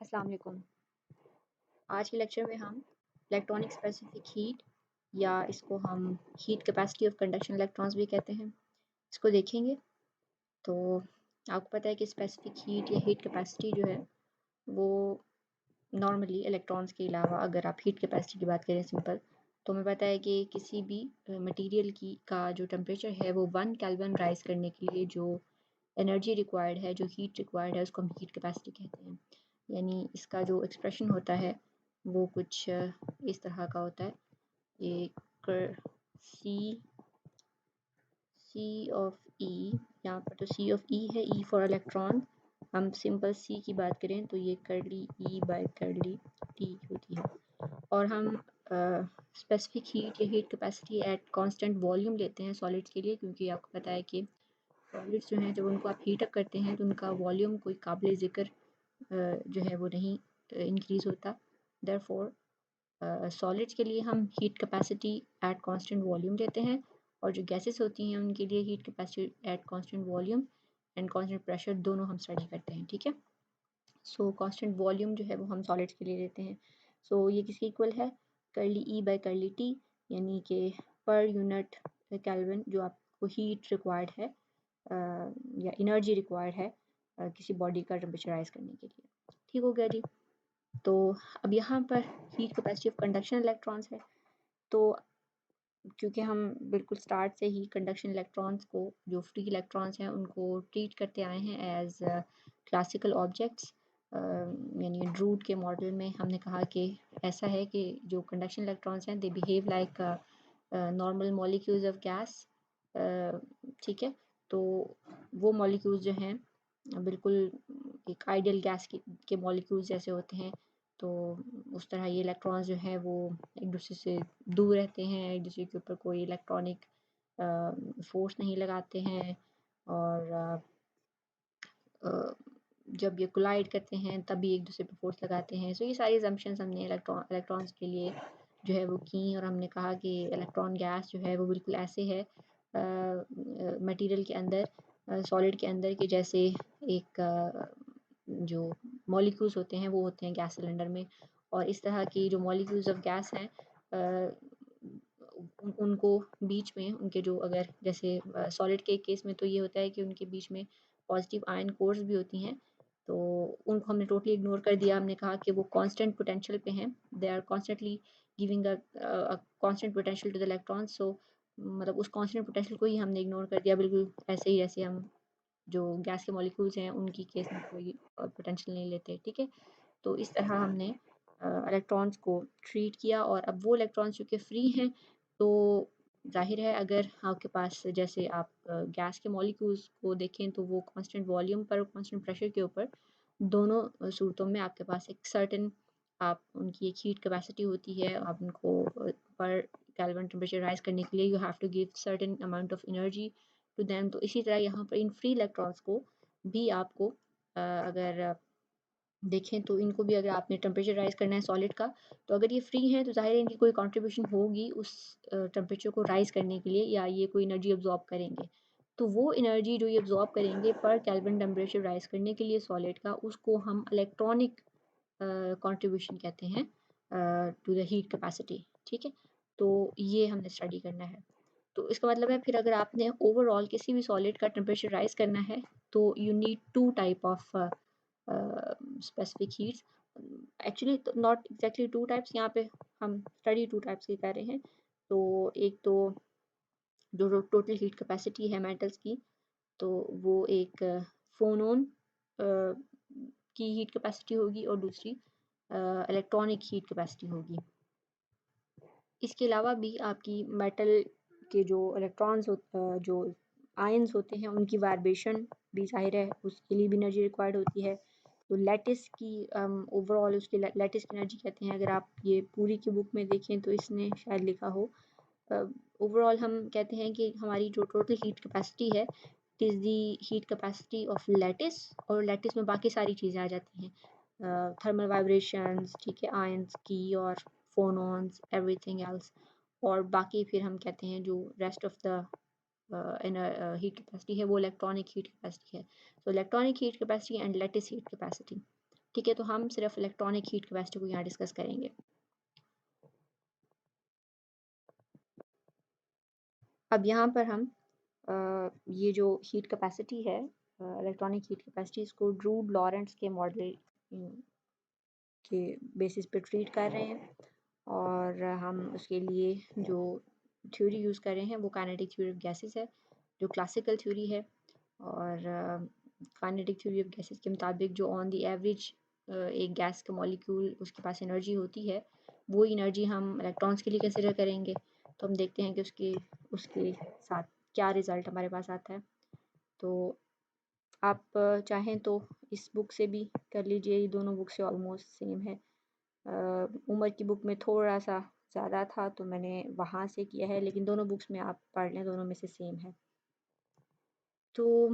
अस्सलाम वालेकुम। आज के लेक्चर में हम इलेक्ट्रॉनिक स्पेसिफिक हीट या इसको हम heat capacity of conduction electrons भी कहते हैं, इसको देखेंगे। तो आपको पता है कि स्पेसिफिक हीट या हीट कैपेसिटी जो है वो नॉर्मली इलेक्ट्रॉन्स के अलावा, अगर आप हीट कैपेसिटी की बात करें सिंपल, तो हमें पता है कि किसी भी मटेरियल की का जो टेम्परेचर है वो 1 केल्विन राइज करने के लिए जो एनर्जी रिक्वायर्ड है, जो हीट रिक्वायर्ड है, उसको हम हीट कैपेसिटी कहते हैं। यानी इसका जो एक्सप्रेशन होता है वो कुछ इस तरह का होता है। एक सी ऑफ ई, यहाँ पर तो सी ऑफ ई है, ई फॉर इलेक्ट्रॉन। हम सिंपल सी की बात करें तो ये कर्ली ई बाय कर्ली टी होती है। और हम स्पेसिफिक हीट या heat capacity at constant volume लेते हैं सॉलिड्स के लिए, क्योंकि आपको पता है कि सॉलिड्स जो हैं जब उनको आप हीट अप करते हैं तो उनका वॉल्यूम कोई काबिल ज़िक्र जो है वो नहीं इंक्रीज़ होता। देयरफॉर सॉलिड्स के लिए हम heat capacity at constant volume लेते हैं, और जो गैसेस होती हैं उनके लिए heat capacity at constant volume and constant pressure दोनों हम स्टडी करते हैं। ठीक है, सो कांस्टेंट वॉल्यूम जो है वो हम सॉलिड्स के लिए लेते हैं। सो ये किसके इक्वल है? कर्ली ई बाय कर्ली टी, यानी कि पर यूनिट केल्विन जो आपको हीट रिक्वायर्ड है या एनर्जी रिक्वायर्ड है किसी बॉडी का टेम्परेचर राइज करने के लिए। ठीक हो गया जी। तो अब यहाँ पर heat capacity of conduction electrons है, तो क्योंकि हम बिल्कुल स्टार्ट से ही कंडक्शन इलेक्ट्रॉन्स को, जो फ्री इलेक्ट्रॉन्स हैं, उनको ट्रीट करते आए हैं एज क्लासिकल ऑब्जेक्ट्स। यानी ड्रूड के मॉडल में हमने कहा कि ऐसा है कि जो कंडक्शन इलेक्ट्रॉन्स हैं they behave like normal molecules of gas. ठीक है, तो वो मॉलिक्यूल्स जो हैं बिल्कुल एक आइडियल गैस के मॉलिक्यूल्स जैसे होते हैं। तो उस तरह ये इलेक्ट्रॉन्स जो हैं वो एक दूसरे से दूर रहते हैं, एक दूसरे के ऊपर कोई इलेक्ट्रॉनिक फोर्स नहीं लगाते हैं, और जब ये कोलाइड करते हैं तब भी एक दूसरे पे फोर्स लगाते हैं। सो ये सारी असम्पशंस हमने इलेक्ट्रॉन्स के लिए जो है वो की, और हमने कहा कि इलेक्ट्रॉन गैस जो है वो बिल्कुल ऐसे है मटेरियल के अंदर, सॉलिड के अंदर, कि जैसे एक जो मॉलिक्यूल्स होते हैं वो होते हैं गैस सिलेंडर में। और इस तरह की जो मॉलिक्यूल्स ऑफ गैस हैं उनको बीच में उनके जो, अगर जैसे सॉलिड के केस में तो ये होता है कि उनके बीच में पॉजिटिव आयन कोर्स भी होती हैं, तो उनको हमने टोटली इग्नोर कर दिया। हमने कहा कि वो कांस्टेंट पोटेंशियल पे हैं, they are constantly giving a constant potential to the electrons. So मतलब उस कांस्टेंट पोटेंशियल को ही हमने इग्नोर कर दिया, बिल्कुल ऐसे ही जैसे हम जो गैस के मॉलिक्यूल्स हैं उनकी केस में कोई पोटेंशियल नहीं लेते। ठीक है, तो इस तरह हमने इलेक्ट्रॉन्स को ट्रीट किया। और अब वो इलेक्ट्रॉन्स चूँकि फ्री हैं, तो ज़ाहिर है अगर आपके पास, जैसे आप गैस के मॉलिक्यूल्स को देखें तो वो कांस्टेंट वॉल्यूम पर और कांस्टेंट प्रेशर के ऊपर दोनों सूरतों में आपके पास एक सर्टेन, आप उनकी एक हीट कैपेसिटी होती है। आप उनको पर केल्विन टेम्परेचर राइज करने के लिए you have to give certain amount of energy to them. तो इसी तरह यहाँ पर इन फ्री इलेक्ट्रॉन्स को भी आपको अगर देखें तो इनको भी अगर आपने टेम्परेचर राइज करना है सॉलिड का, तो अगर ये फ्री हैं तो ज़ाहिर है इनकी कोई कंट्रीब्यूशन होगी उस टेम्परेचर को राइज करने के लिए, या ये कोई एनर्जी अब्जॉर्ब करेंगे। तो वो एनर्जी जो ये अब्जॉर्ब करेंगे पर केल्विन टेम्परेचर राइज करने के लिए सॉलिड का, उसको हम इलेक्ट्रॉनिक कंट्रीब्यूशन कहते हैं टू द हीट कैपेसिटी। ठीक है, तो ये हमने स्टडी करना है। तो इसका मतलब है फिर अगर आपने ओवरऑल किसी भी सॉलिड का टेम्परेचर राइज करना है तो you need two type of specific heats. Actually not exactly two types, यहाँ पे हम स्टडी टू टाइप्स की कर रहे हैं। तो एक तो जो टोटल हीट कैपेसिटी है मेटल्स की, तो वो एक फोनोन की हीट कैपेसिटी होगी, और दूसरी इलेक्ट्रॉनिक हीट कैपेसिटी होगी। इसके अलावा भी आपकी मेटल के जो इलेक्ट्रॉन्स जो आयंस होते हैं उनकी वाइब्रेशन भी ज़ाहिर है उसके लिए भी एनर्जी रिक्वायर्ड होती है। तो लैटिस की ओवरऑल उसकी लैटिस की एनर्जी कहते हैं। अगर आप ये पूरी की बुक में देखें तो इसने शायद लिखा हो, ओवरऑल हम कहते हैं कि हमारी जो टोटल हीट कैपेसिटी है it is the heat capacity of lattice, और लैटिस में बाकी सारी चीज़ें आ जाती हैं, थर्मल वाइब्रेशंस, ठीक है, आयंस की और फोनॉन्स, एवरीथिंग एल्स। और बाकी फिर हम कहते हैं जो rest of the heat capacity है वो इलेक्ट्रॉनिक हीट कैपेसिटी है। तो electronic heat capacity and lattice heat capacity. ठीक है, तो हम सिर्फ इलेक्ट्रॉनिक हीट कैपेसिटी को यहाँ डिस्कस करेंगे। अब यहाँ पर हम ये जो हीट कैपेसिटी है, इलेक्ट्रॉनिक हीट कैपेसिटी, इसको ड्रू लॉरेंट्ज के मॉडल के बेसिस पे ट्रीट कर रहे हैं, और हम उसके लिए जो थ्योरी यूज़ कर रहे हैं वो काइनेटिक थ्योरी ऑफ गैसेस है, जो क्लासिकल थ्योरी है। और काइनेटिक थ्योरी ऑफ गैसेस के मुताबिक जो ऑन द एवरेज एक गैस का मॉलिक्यूल उसके पास एनर्जी होती है, वो एनर्जी हम इलेक्ट्रॉन्स के लिए कंसिडर करेंगे। तो हम देखते हैं कि उसके उसके साथ क्या रिज़ल्ट हमारे पास आता है। तो आप चाहें तो इस बुक से भी कर लीजिए, ये दोनों बुक से ऑलमोस्ट सेम है। उमर की बुक में थोड़ा सा ज़्यादा था तो मैंने वहाँ से किया है, लेकिन दोनों बुक्स में आप पढ़ लें, दोनों में से सेम है। तो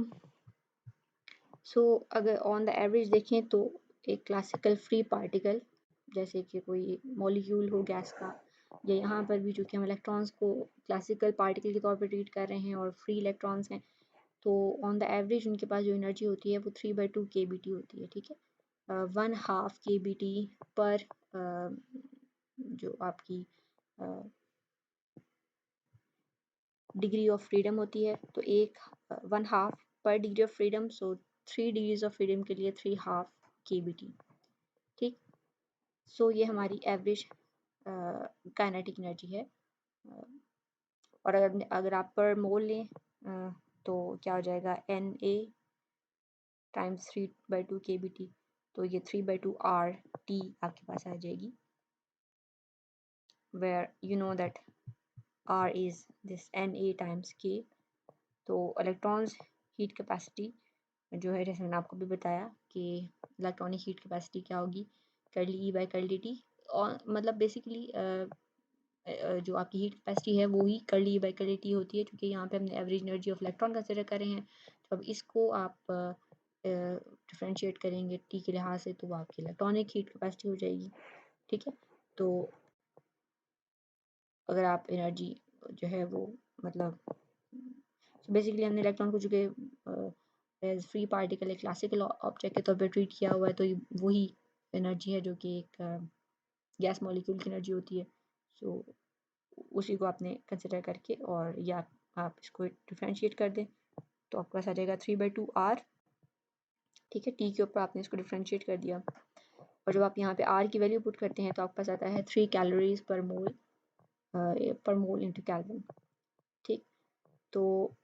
अगर ऑन द एवरेज देखें तो एक क्लासिकल फ्री पार्टिकल, जैसे कि कोई मॉलिक्यूल हो गैस का, या यहाँ पर भी चूँकि हम इलेक्ट्रॉन्स को क्लासिकल पार्टिकल के तौर पर ट्रीट कर रहे हैं और फ्री इलेक्ट्रॉन्स हैं, तो ऑन द एवरेज उनके पास जो एनर्जी होती है वो 3/2 kBt होती है। ठीक है, 1/2 kBt पर जो आपकी डिग्री ऑफ फ्रीडम होती है, तो एक 1/2 पर degree of freedom, so 3 degrees of freedom के लिए 3/2 kBt। ठीक, सो ये हमारी एवरेज काइनेटिक एनर्जी है। और अगर आप पर मोल लें तो क्या हो जाएगा, Na टाइम्स 3/2 kBt, तो ये 3/2 RT आपके पास आ जाएगी, where you know that R is this Na times K। तो इलेक्ट्रॉन्स हीट कैपेसिटी जो है, जैसे मैंने आपको भी बताया कि इलेक्ट्रॉनिक हीट कैपेसिटी क्या होगी, curly E by curly T। और मतलब बेसिकली जो आपकी हीट कैपेसिटी है वो ही curly E by curly T होती है, क्योंकि यहाँ पे हमने average energy of electron consider कर रहे हैं। तो अब इसको आप डिफ्रेंशिएट करेंगे T के लिहाज से, तो वो आपकी इलेक्ट्रॉनिक हीट कैपेसिटी हो जाएगी। ठीक है, तो अगर आप एनर्जी जो है वो मतलब बेसिकली हमने इलेक्ट्रॉन को चूँकि एज फ्री पार्टिकल एक क्लासिकल ऑब्जेक्ट के तौर पर ट्रीट किया हुआ है, तो वही एनर्जी है जो कि एक गैस मॉलिक्यूल की एनर्जी होती है। सो उसी को आपने कंसिडर करके, और या आप इसको डिफ्रेंशिएट कर दें, तो आपके पास आ जाएगा 3/2 R। ठीक है, टी के ऊपर आपने इसको डिफ्रेंशिएट कर दिया, और जब आप यहाँ पे R की वैल्यू पुट करते हैं तो आपके पास आता है 3 कैलोरीज पर मोल इंटू केल्विन। ठीक, तो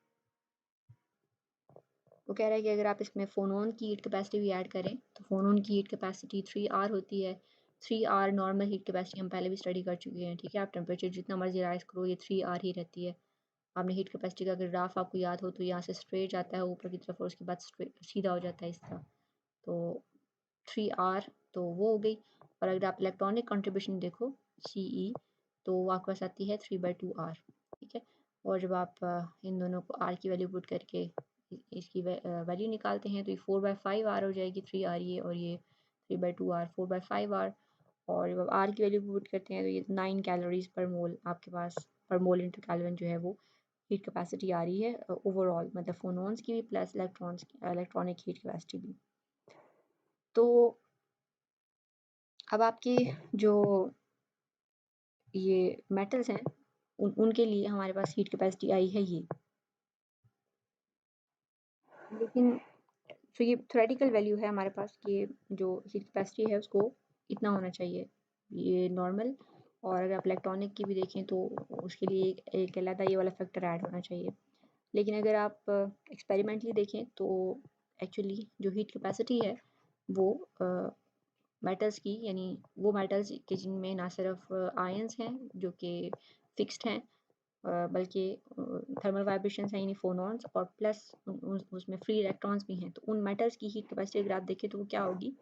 वो कह रहा है कि अगर आप इसमें फोनोन की हीट कैपेसिटी भी ऐड करें तो फोनोन की हीट कैपेसिटी 3R होती है। 3R नॉर्मल हीट कैपेसिटी हम पहले भी स्टडी कर चुके हैं। ठीक है, आप टेम्परेचर जितना मर्जी राइज करो, ये 3R ही रहती है। आपने हीट कैपेसिटी का अगर ग्राफ आपको याद हो तो यहाँ से स्ट्रेट जाता है ऊपर की तरफ और उसके बाद सीधा हो जाता है इस तरह। तो 3R तो वो हो गई। और अगर आप इलेक्ट्रॉनिक कंट्रीब्यूशन देखो CE, तो वो आपके पास आती है 3/2 R। ठीक है, और जब आप इन दोनों को R की वैल्यू पुट करके इसकी वैल्यू निकालते हैं तो ये 4/5 R हो जाएगी। 3R ये, और ये 3/2 R, 4/5 R। और जब आप R की वैल्यू पुट करते हैं तो ये 9 कैलोरीज पर मोल आपके पास, पर मोल इंटू केल्विन जो है वो हीट कैपेसिटी आ रही है ओवरऑल, मतलब फोनोन्स की भी plus electrons electronic heat capacity भी। तो अब आपके जो ये मेटल्स हैं उनके लिए हमारे पास हीट कैपेसिटी आई है ये, लेकिन तो ये थ्योरेटिकल वैल्यू है हमारे पास कि जो हीट कैपेसिटी है उसको इतना होना चाहिए, ये नॉर्मल। और अगर आप इलेक्ट्रॉनिक की भी देखें तो उसके लिए एक अलग ये वाला फैक्टर ऐड होना चाहिए। लेकिन अगर आप एक्सपेरिमेंटली देखें तो एक्चुअली जो हीट कैपेसिटी है वो मेटल्स की, यानी वो मेटल्स के जिनमें ना सिर्फ आयंस हैं जो कि फिक्स्ड हैं, बल्कि थर्मल वाइब्रेशंस हैं यानी फोनॉन्स, और प्लस उसमें फ्री इलेक्ट्रॉन्स भी हैं। तो उन मेटल्स की हीट कैपेसिटी अगर आप देखें तो वो क्या होगी,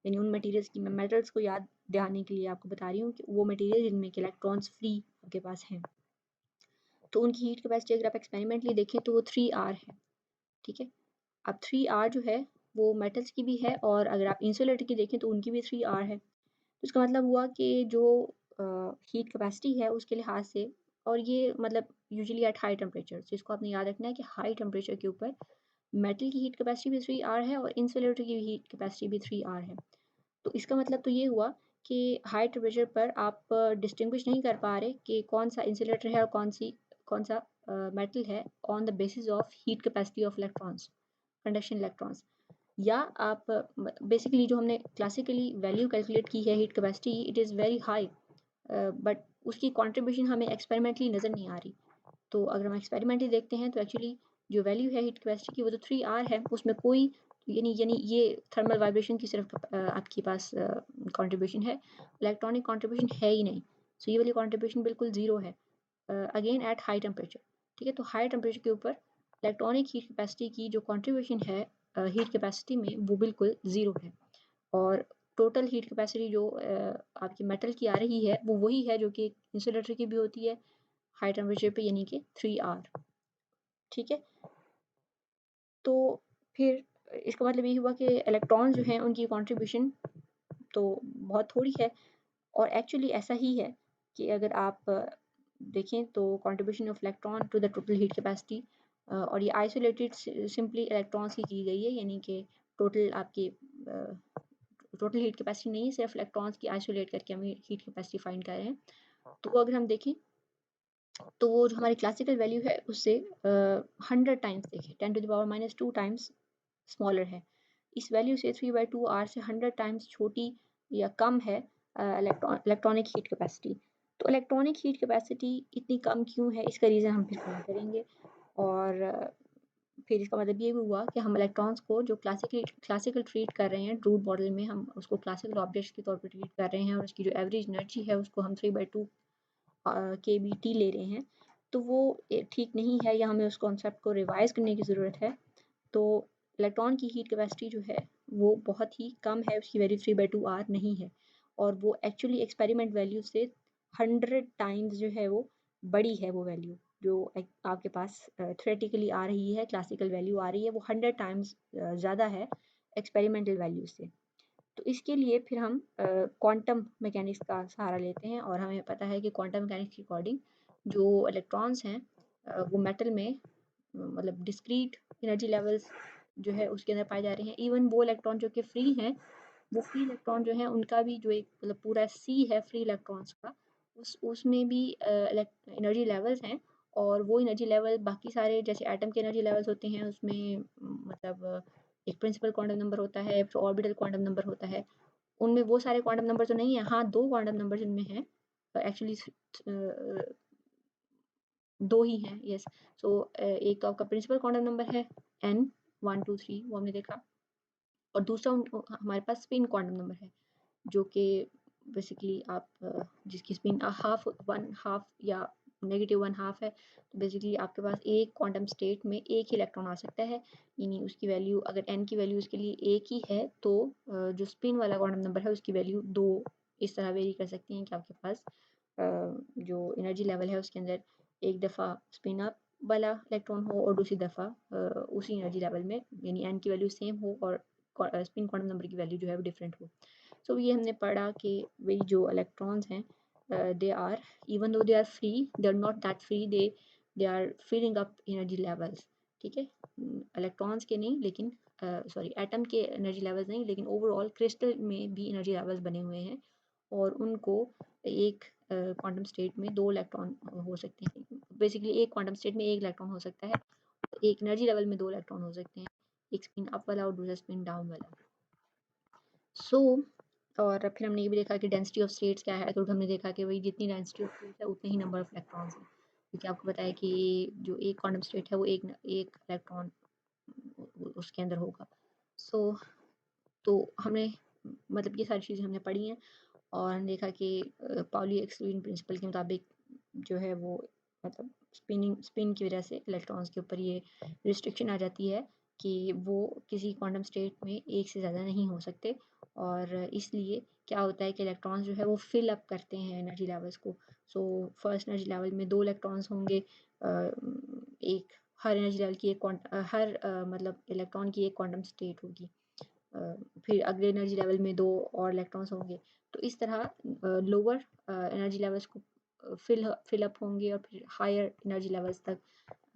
यानी उन मटेरियल्स की, मैं मेटल्स को याद दिलाने के लिए आपको बता रही हूँ कि वो मटेरियल जिनमें के इलेक्ट्रॉन्स फ्री आपके पास हैं, तो उनकी हीट कैपेसिटी अगर आप एक्सपेरिमेंटली देखें तो वो 3R है। ठीक है, अब 3R जो है वो मेटल्स की भी है, और अगर आप इंसुलेटर की देखें तो उनकी भी 3R है। तो इसका मतलब हुआ कि जो हीट कैपेसिटी है उसके लिहाज से, और ये मतलब यूजुअली एट हाई टेम्परेचर, तो इसको आपने याद रखना है कि हाई टेम्परेचर के ऊपर मेटल की हीट कैपेसिटी भी 3R है और इंसुलेटर की हीट कैपेसिटी भी 3R है। तो इसका मतलब तो ये हुआ कि हाई टेम्परेचर पर आप डिस्टिंग्विश नहीं कर पा रहे कि कौन-सा इंसुलेटर है और कौन-सा मेटल है on the basis of heat capacity of electrons, conduction electrons. या आप बेसिकली जो हमने क्लासिकली वैल्यू कैलकुलेट की है heat capacity, it is very high, but उसकी कंट्रीब्यूशन हमें एक्सपेरिमेंटली नज़र नहीं आ रही। तो अगर हम एक्सपेरिमेंटली देखते हैं तो एक्चुअली जो वैल्यू है हीट कैपेसिटी की वो तो 3R है, उसमें कोई यानी ये थर्मल वाइब्रेशन की सिर्फ आपके पास कंट्रीब्यूशन है, इलेक्ट्रॉनिक कंट्रीब्यूशन है ही नहीं। सो ये वाली कंट्रीब्यूशन बिल्कुल ज़ीरो है अगेन एट हाई टेम्परेचर। ठीक है, तो हाई टेम्परेचर के ऊपर इलेक्ट्रॉनिक हीट कैपेसिटी की जो कंट्रीब्यूशन है हीट कैपेसिटी में वो बिल्कुल ज़ीरो है। और टोटल हीट कैपेसिटी जो आपकी मेटल की आ रही है वो वही है जो कि इंसुलेटर की भी होती है हाई टेम्परेचर पे, यानी कि 3R। ठीक है, तो फिर इसका मतलब ये हुआ कि इलेक्ट्रॉन जो हैं उनकी कंट्रीब्यूशन तो बहुत थोड़ी है। और एक्चुअली ऐसा ही है कि अगर आप देखें तो contribution of electron to the total heat capacity, और ये आइसोलेटेड सिंपली इलेक्ट्रॉन्स की गई है, यानी कि टोटल आपकी टोटल हीट कैपेसिटी नहीं है, सिर्फ इलेक्ट्रॉन्स की आइसोलेट करके हम हीट कैपेसिटी फाइंड कर रहे हैं। तो वो अगर हम देखें तो वो जो हमारी क्लासिकल वैल्यू है उससे 100 टाइम्स, देखिए 10⁻⁻² टाइम्स स्मॉलर है। इस वैल्यू से 3/2R से 100 टाइम्स छोटी या कम है इलेक्ट्रॉनिक हीट कैपेसिटी। तो इलेक्ट्रॉनिक हीट कैपेसिटी इतनी कम क्यों है, इसका रीज़न हम फिर फाइंड करेंगे। और फिर इसका मतलब ये भी हुआ कि हम इलेक्ट्रॉन्स को जो क्लासिकल ट्रीट कर रहे हैं रूट मॉडल में, हम उसको क्लासिकल ऑब्जेक्ट्स के तौर पर ट्रीट कर रहे हैं और उसकी जो एवरेज एनर्जी है उसको हम 3/2 KBT ले रहे हैं, तो वो ठीक नहीं है, या हमें उस कॉन्सेप्ट को रिवाइज करने की ज़रूरत है। तो इलेक्ट्रॉन की हीट कैपेसिटी जो है वो बहुत ही कम है, उसकी वैल्यू 3/2R नहीं है, और वो एक्चुअली एक्सपेरिमेंट वैल्यू से 100 टाइम्स जो है वो बड़ी है। वो वैल्यू जो आपके पास थ्योरेटिकली आ रही है, क्लासिकल वैल्यू आ रही है, वो 100 टाइम्स ज़्यादा है एक्सपेरिमेंटल वैल्यू से। तो इसके लिए फिर हम क्वांटम मैकेनिक्स का सहारा लेते हैं, और हमें पता है कि क्वांटम मैकेनिक्स के अकॉर्डिंग जो इलेक्ट्रॉन्स हैं वो मेटल में मतलब डिस्क्रीट एनर्जी लेवल्स जो है उसके अंदर पाए जा रहे हैं। इवन वो इलेक्ट्रॉन जो कि फ्री हैं, वो फ्री इलेक्ट्रॉन जो है उनका भी जो एक मतलब पूरा सी है फ्री इलेक्ट्रॉन्स का, उसमें भी एनर्जी लेवल्स हैं। और वो एनर्जी लेवल बाकी सारे जैसे एटम के एनर्जी लेवल्स होते हैं उसमें मतलब एक प्रिंसिपल क्वांटम नंबर होता है, फिर ऑर्बिटल क्वांटम नंबर होता है, उनमें वो सारे क्वांटम नंबर तो नहीं है। हाँ, 2 क्वांटम नंबर जिनमें हैं एक्चुअली 2 ही हैं, यस। सो एक तो आपका प्रिंसिपल क्वांटम नंबर है n 1 2 3, वो हमने देखा, और दूसरा हमारे पास स्पिन क्वांटम नंबर है जो कि बेसिकली आप जिसकी स्पिन हाफ 1 हाफ या -1 हाफ है। तो बेसिकली आपके पास एक क्वांटम स्टेट में एक ही इलेक्ट्रॉन आ सकता है, यानी उसकी वैल्यू अगर n की वैल्यू उसके लिए एक ही है तो जो स्पिन वाला क्वांटम नंबर है उसकी वैल्यू 2 इस तरह वेरी कर सकती हैं कि आपके पास जो एनर्जी लेवल है उसके अंदर एक दफ़ा स्पिन अप वाला इलेक्ट्रॉन हो और दूसरी दफ़ा उसी एनर्जी लेवल में यानी n की वैल्यू सेम हो और स्पिन क्वांटम नंबर की वैल्यू जो है वो डिफरेंट हो। सो ये हमने पढ़ा कि वही जो इलेक्ट्रॉन्स हैं they are even though they are free, they are not that free, they are filling up energy levels. ठीक है, इलेक्ट्रॉन्स के नहीं लेकिन सॉरी एटम के एनर्जी लेवल्स नहीं, लेकिन ओवरऑल क्रिस्टल में भी एनर्जी लेवल्स बने हुए हैं, और उनको एक क्वांटम स्टेट में 2 इलेक्ट्रॉन हो सकते हैं। बेसिकली एक क्वांटम स्टेट में 1 इलेक्ट्रॉन हो सकता है, एक एनर्जी लेवल में 2 इलेक्ट्रॉन हो सकते हैं, एक स्पिन अप वाला और दूसरा स्पिन डाउन वाला। सो और फिर हमने ये भी देखा कि डेंसिटी ऑफ स्टेट्स क्या है, तो हमने देखा कि वही जितनी डेंसिटी ऑफ स्टेट्स है उतने ही नंबर ऑफ इलेक्ट्रॉन्स हैं, क्योंकि आपको पता है कि जो एक क्वांटम स्टेट है वो एक इलेक्ट्रॉन उसके अंदर होगा। सो तो हमने मतलब ये सारी चीज़ें हमने पढ़ी हैं, और हमने देखा कि पाउली एक्सक्लूजन प्रिंसिपल के मुताबिक जो है वो मतलब स्पिन की वजह से इलेक्ट्रॉन्स के ऊपर ये रिस्ट्रिक्शन आ जाती है कि वो किसी क्वांटम स्टेट में एक से ज़्यादा नहीं हो सकते, और इसलिए क्या होता है कि इलेक्ट्रॉन्स जो है वो फिल अप करते हैं एनर्जी लेवल्स को। सो फर्स्ट एनर्जी लेवल में 2 इलेक्ट्रॉन्स होंगे, एक हर एनर्जी लेवल की हर मतलब इलेक्ट्रॉन की एक क्वांटम स्टेट होगी, फिर अगले एनर्जी लेवल में 2 और इलेक्ट्रॉन्स होंगे। तो इस तरह लोअर एनर्जी लेवल्स को फिल अप होंगे और फिर हायर एनर्जी लेवल्स तक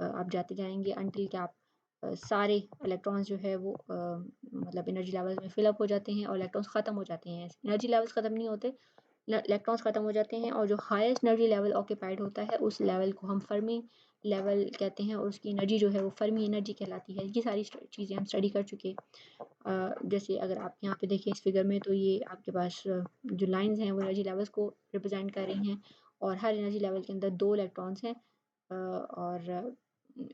आप जाते जाएँगे अंटिल कि आप सारे इलेक्ट्रॉन्स जो है वो मतलब एनर्जी लेवल्स में फिल अप हो जाते हैं और इलेक्ट्रॉन्स ख़त्म हो जाते हैं। एनर्जी लेवल्स ख़त्म नहीं होते, इलेक्ट्रॉन्स ख़त्म हो जाते हैं और जो हाईएस्ट एनर्जी लेवल ऑक्यूपाइड होता है उस लेवल को हम फर्मी लेवल कहते हैं और उसकी एनर्जी जो है वो फर्मी एनर्जी कहलाती है। ये सारी चीज़ें हम स्टडी कर चुके हैं। जैसे अगर आप यहाँ पे देखें इस फिगर में, तो ये आपके पास जो लाइंस हैं वो एनर्जी लेवल्स को रिप्रेजेंट कर रही हैं और हर एनर्जी लेवल के अंदर 2 इलेक्ट्रॉन्स हैं और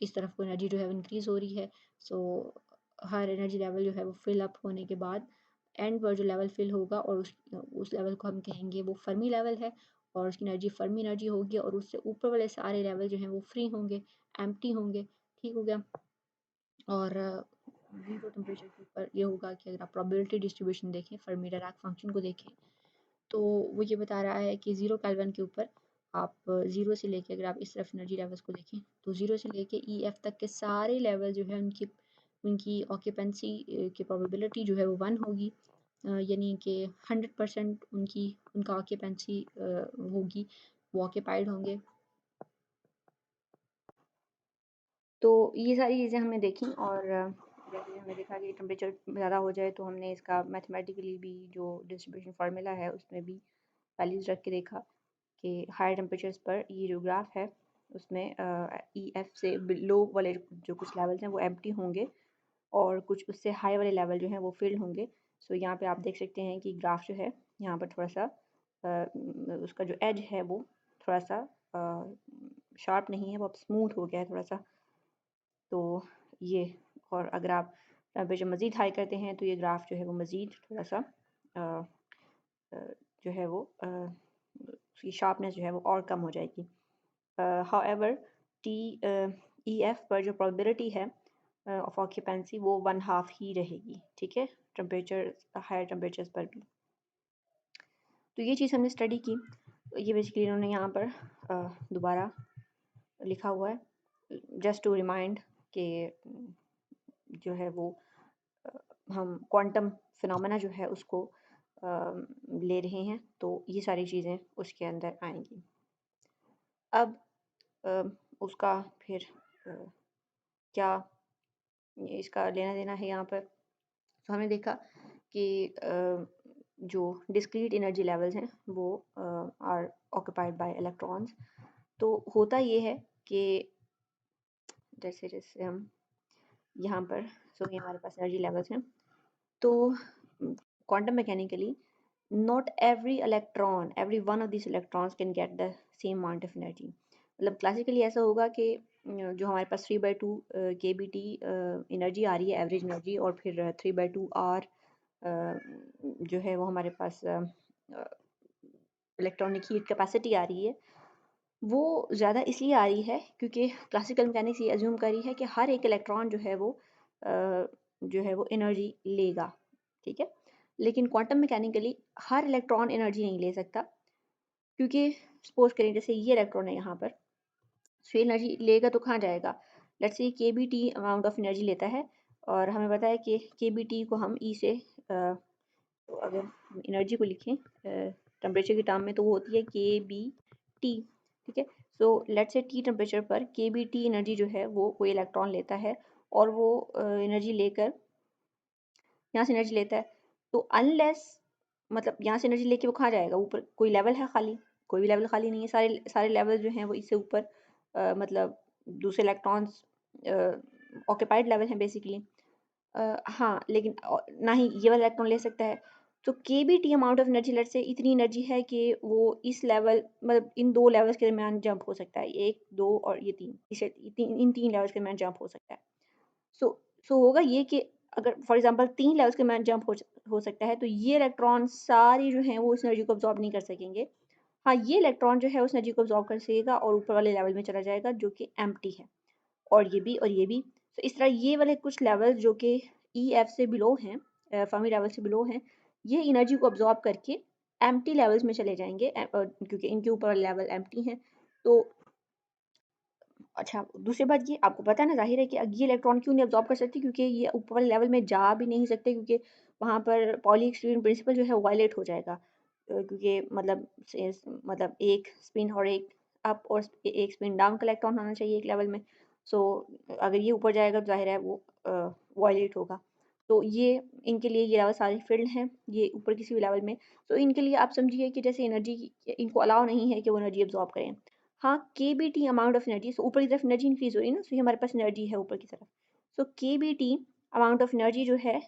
इस तरफ को एनर्जी जो है वो इंक्रीज़ हो रही है। सो हर एनर्जी लेवल जो है वो फिल अप होने के बाद एंड पर जो लेवल फिल होगा और उस लेवल को हम कहेंगे वो फर्मी लेवल है और उसकी एनर्जी फर्मी एनर्जी होगी और उससे ऊपर वाले सारे लेवल जो हैं वो फ्री होंगे, एम्प्टी होंगे। ठीक हो गया? और ज़ीरो टेम्परेचर के ऊपर ये होगा कि अगर आप प्रोबेबिलिटी डिस्ट्रीब्यूशन देखें, फर्मी डिराक फंक्शन को देखें, तो वो ये बता रहा है कि 0 केल्विन के ऊपर आप 0 से लेके अगर आप इस तरफ एनर्जी लेवल्स को देखें, तो 0 से लेके EF तक के सारे लेवल जो है उनकी उनकी ऑक्यूपेंसी की प्रोबेबिलिटी जो है वो 1 होगी। यानी कि 100% उनका ऑक्यूपेंसी होगी, वो ऑक्यूपाइड होंगे। तो ये सारी चीज़ें हमने देखी और जैसे हमने देखा कि टेम्परेचर ज़्यादा हो जाए तो हमने इसका मैथमेटिकली भी जो डिस्ट्रीब्यूशन फार्मूला है उसमें भी वैल्यूज़ रख के देखा कि हायर टेम्परेचर्स पर ये जो ग्राफ है उसमें EF से बिलो वाले जो कुछ लेवल्स हैं वो एम्प्टी होंगे और कुछ उससे हाई वाले लेवल जो हैं वो फिल्ड होंगे। सो यहाँ पे आप देख सकते हैं कि ग्राफ जो है यहाँ पर थोड़ा सा उसका जो एज है वो थोड़ा सा शार्प नहीं है, वो अब स्मूथ हो गया है थोड़ा सा। तो ये, और अगर आप टेम्परेचर मज़ीद हाई करते हैं तो ये ग्राफ जो है वो मज़ीद थोड़ा सा जो है वो उसकी शार्पनेस जो है वो और कम हो जाएगी। हाउएवर टी EF पर जो प्रोबेबिलिटी है ऑफ ऑक्यूपेंसी वो 1/2 ही रहेगी, ठीक है, टेम्परेचर हायर टेम्परेचर्स पर भी। तो ये चीज़ हमने स्टडी की। ये बेसिकली इन्होंने यहाँ पर दोबारा लिखा हुआ है जस्ट टू रिमाइंड कि जो है वो हम क्वांटम फिनोमेना जो है उसको ले रहे हैं, तो ये सारी चीज़ें उसके अंदर आएंगी। अब उसका फिर क्या इसका लेना देना है यहाँ पर, तो हमने देखा कि जो डिस्क्रीट एनर्जी लेवल्स हैं वो आर ऑक्यूपाइड बाय इलेक्ट्रॉन्स। तो होता ये है कि जैसे जैसे हम यहाँ पर, सो ये हमारे पास एनर्जी लेवल्स हैं, तो quantum mechanically not every one of these electrons can get the same amount of energy। मतलब क्लासिकली ऐसा होगा कि जो हमारे पास 3/2 kBt एनर्जी आ रही है, एवरेज एनर्जी, और फिर 3/2 आर जो है वो हमारे पास इलेक्ट्रॉनिक हीट कैपेसिटी आ रही है। वो ज़्यादा इसलिए आ रही है क्योंकि क्लासिकल मैकेनिक्स ये अज्यूम करी है कि हर एक इलेक्ट्रॉन जो है वो एनर्जी लेगा, ठीक है। लेकिन क्वांटम मैकेनिकली हर इलेक्ट्रॉन एनर्जी नहीं ले सकता, क्योंकि सपोज करें जैसे ये इलेक्ट्रॉन है यहाँ पर, सो एनर्जी लेगा तो कहाँ जाएगा। Let's say KBT amount of energy लेता है और हमें पता है कि KBT को हम E से तो अगर एनर्जी को लिखें टेम्परेचर की टर्म में तो वो होती है KBT, ठीक है। So let's say T temperature पर KBT एनर्जी जो है वो कोई इलेक्ट्रॉन लेता है और वो एनर्जी लेकर यहाँ से एनर्जी लेता है, तो अनलेस मतलब यहाँ से एनर्जी लेके वो कहाँ जाएगा, ऊपर कोई लेवल है खाली, कोई भी लेवल खाली नहीं है, सारे सारे लेवल जो हैं वो इससे ऊपर मतलब दूसरे इलेक्ट्रॉन्स ऑक्यूपाइड लेवल हैं बेसिकली। हाँ, लेकिन ना ही ये वाला इलेक्ट्रॉन ले सकता है। तो KBT amount of energy let's say इतनी एनर्जी है कि वो इस लेवल मतलब इन 2 लेवल्स के दरमियान जंप हो सकता है, 1, 2 और ये 3, इसे इन 3 लेवल्स के दरमियान जंप हो सकता है। सो सो होगा ये कि अगर फॉर एग्जांपल 3 लेवल्स के दरमियान जंप हो सकता है, तो ये इलेक्ट्रॉन सारी जो हैं वो उस एनर्जी को अब्ज़ॉर्ब नहीं कर सकेंगे। हाँ, ये इलेक्ट्रॉन जो है उस एनर्जी को अब्ज़ॉर्ब कर सकेगा और ऊपर वाले लेवल में चला जाएगा जो कि एम्प्टी है, और ये भी और ये भी। तो इस तरह ये वाले कुछ लेवल्स जो कि EF से बिलो हैं, फर्मी लेवल से बिलो हैं, ये एनर्जी को अब्ज़ॉर्ब करके एम्प्टी लेवल्स में चले जाएँगे क्योंकि इनके ऊपर वाले लेवल एम्प्टी हैं। तो अच्छा, दूसरी बात ये आपको पता है ना, ज़ाहिर है कि ये इलेक्ट्रॉन क्यों नहीं अब्ज़ॉर्ब कर सकते, क्योंकि ये ऊपर वाले लेवल में जा भी नहीं सकते, क्योंकि वहाँ पर पॉली एक्सक्लूजन प्रिंसिपल जो है वायलेट हो जाएगा। क्योंकि मतलब एक स्पिन और एक अप और एक स्पिन डाउन का इलेक्ट्रॉन होना चाहिए एक लेवल में। सो अगर ये ऊपर जाएगा तो ज़ाहिर है वो वायलेट होगा। तो ये इनके लिए ये लेवल सारे फ़िल्ड हैं, ये ऊपर किसी भी लेवल में। तो इनके लिए आप समझिए कि जैसे एनर्जी इनको अलाउ नहीं है कि वो एनर्जी अब्ज़ॉर्ब करें। हाँ, केबीटी अमाउंट ऑफ एनर्जी, सो ऊपर की तरफ एनर्जी इंक्रीज़ हो रही है ना, सो ये हमारे पास एनर्जी है ऊपर की तरफ। सो केबीटी अमाउंट ऑफ एनर्जी जो है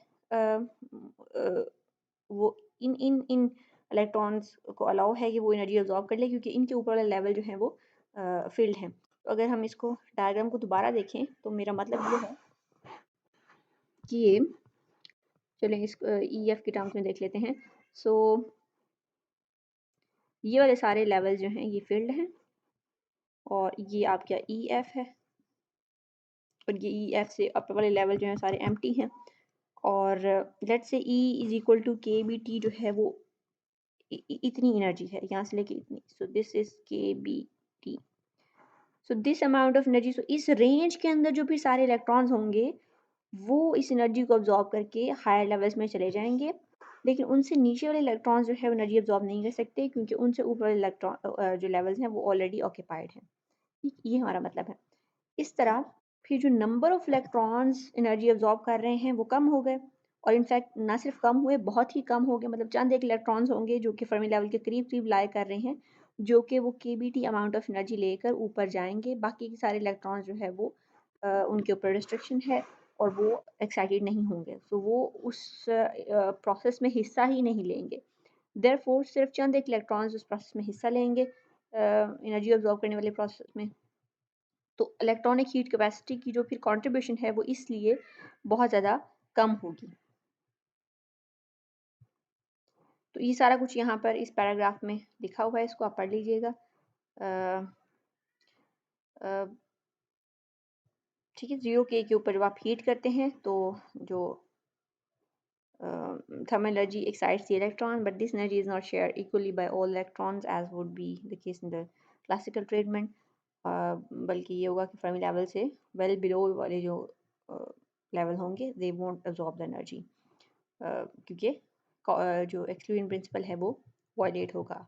वो इन इलेक्ट्रॉन्स को अलाउ है कि वो एनर्जी अब्ज़ॉर्ब कर ले, क्योंकि इनके ऊपर वाला लेवल जो है वो फ़िल्ड है। तो अगर हम इसको डायग्राम को दोबारा देखें तो मेरा मतलब ये है कि ये, चलें इस ईएफ के टर्म्स में देख लेते हैं। सो ये वाले सारे लेवल जो हैं ये फ़िल्ड हैं, और ये आपका ईएफ है, और ये ईएफ से अपर वाले लेवल जो हैं सारे एम्प्टी हैं। और let's say E is equal to K B T जो है वो इतनी एनर्जी है, यहाँ से लेके इतनी। So this is K B T. So this amount of energy, so इस रेंज के अंदर जो भी सारे इलेक्ट्रॉन्स होंगे वो इस एनर्जी को अब्जॉर्ब करके हायर लेवल्स में चले जाएंगे, लेकिन उनसे नीचे वाले इलेक्ट्रॉन्स जो है वो एनर्जी अब्जॉर्ब नहीं कर सकते, क्योंकि उनसे ऊपर वाले इलेक्ट्रॉन जो लेवल्स हैं वो ऑलरेडी ऑक्यूपाइड हैं। ठीक, ये हमारा मतलब है। इस तरह फिर जो number of electrons energy absorb कर रहे हैं वो कम हो गए, और इनफैक्ट ना सिर्फ कम हुए, बहुत ही कम हो गए। मतलब चंद एक इलेक्ट्रॉन्स होंगे जो कि फर्मी लेवल के करीब करीब लाए कर रहे हैं, जो कि वो केबीटी अमाउंट ऑफ एनर्जी लेकर ऊपर जाएंगे। बाकी के सारे इलेक्ट्रॉन्स जो है वो उनके ऊपर रिस्ट्रिक्शन है और वो एक्साइटेड नहीं होंगे, सो वो उस प्रोसेस में हिस्सा ही नहीं लेंगे। देयरफॉर सिर्फ चंद एक इलेक्ट्रॉन्स उस प्रोसेस में हिस्सा लेंगे, एनर्जी अब्जॉर्ब करने वाले प्रोसेस में। तो इलेक्ट्रॉनिक हीट कैपेसिटी की जो फिर कंट्रीब्यूशन है वो इसलिए बहुत ज़्यादा कम होगी। तो ये सारा कुछ यहाँ पर इस पैराग्राफ में लिखा हुआ है, इसको आप पढ़ लीजिएगा। ठीक है, 0K के ऊपर जब आप हीट करते हैं तो जो thermal energy excites the electron, but this energy is not shared equally by all electrons as would be the case in the classical treatment. बल्कि ये होगा कि फर्मी लेवल से वेल बिलो वाले जो लेवल होंगे they won't absorb the energy, क्योंकि जो एक्सक्लूजन प्रिंसिपल है वो वायलेट होगा।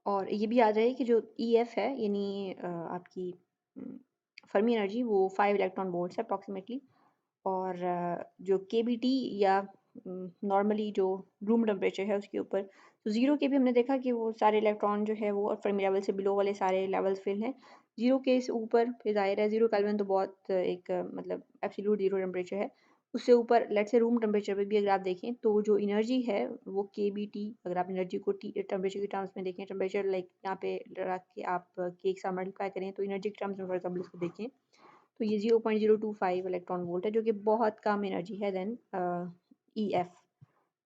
और ये भी याद रहे कि जो EF है यानी आपकी फर्मी एनर्जी वो 5 इलेक्ट्रॉन वोल्ट्स है अप्रॉक्सीमेटली, और जो केबीटी या नॉर्मली जो रूम टेम्परेचर है उसके ऊपर, तो 0K भी हमने देखा कि वो सारे इलेक्ट्रॉन जो है वो फर्मी लेवल से बिलो वाले सारे लेवल्स फिल हैं। 0K से ऊपर फिर ज़ाहिर है 0 केल्विन तो बहुत एक मतलब एब्सोल्यूट ज़ीरो टेम्परेचर है। उससे ऊपर लेट्स से रूम टेम्परेचर पे भी अगर आप देखें तो जो एनर्जी है वो केबीटी, अगर आप एनर्जी को टेम्परेचर के टर्म्स में देखें, टेम्परेचर लाइक यहाँ पे रख के आप के साथ मल्टीप्लाई करें तो एनर्जी के टर्म्स में फॉर एग्जाम्पल इसको देखें तो ये 0.025 इलेक्ट्रॉन वोल्ट है, जो कि बहुत कम एनर्जी है देन EF।